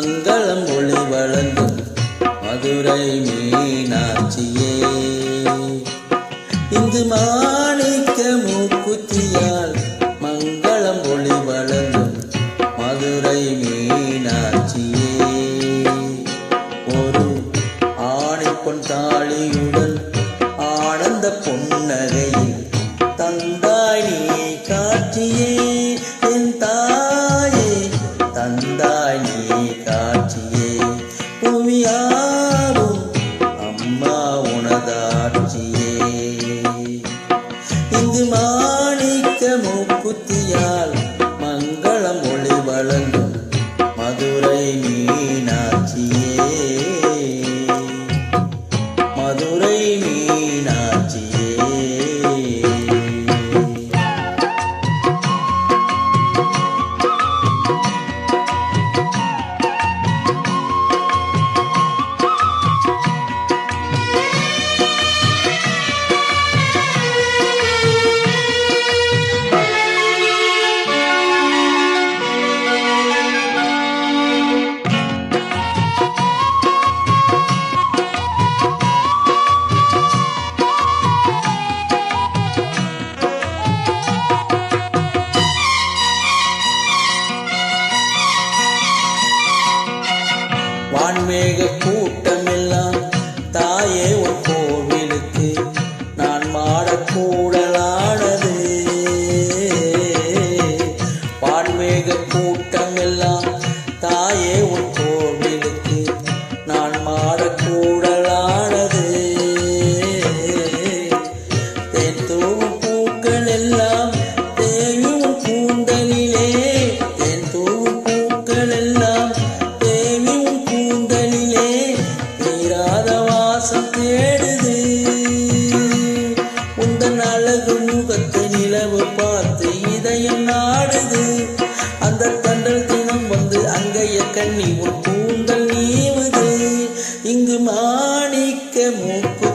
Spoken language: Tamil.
மங்களம் ஒளி வழங்கும் மதுரை மீனாட்சியே. இங்கு மாணிக்க மூக்குத்தியால் மங்களம் ஒளி வழங்கும் மதுரை மீனாட்சியே. ஒரு ஆணிப்பொன் தாளியுடன் ஆனந்த பொன்னகையில் தந்தாய் நீ காட்சியே. என் தாயே தந்தாய் நீ காட்சியே. புவியாவும் அம்மா உனதாட்சியே. இங்கு மாணிக்க மூக்குத்தியால் மங்களம் ஒளி வழங்கும் மதுரை மீனாட்சியே. மதுரை மீனாட்சியே. வான்மேக கூட்டமெல்லாம் தாயே உன் கோவிலுக்கு நான் மாடக்கூடலானது. வான்மேக கூட்டமெல்லாம் தாயே உன் கோவிலுக்கு நான் மாடக்கூடலானது. தேன் தூவும் பூக்கள் எல்லாம் தேவி உன் கூந்தலிலே. தேன் தூவும் பூக்கள் எல்லாம் தேடுது. உந்தன் அழகு முகத்தை நிலவு பார்த்து இதயம் நாடுது. அந்த தண்டல் தினம் வந்து அங்கைய கண்ணி உன் கூந்தல் நீவுது. இங்கு மாணிக்க மூக்கு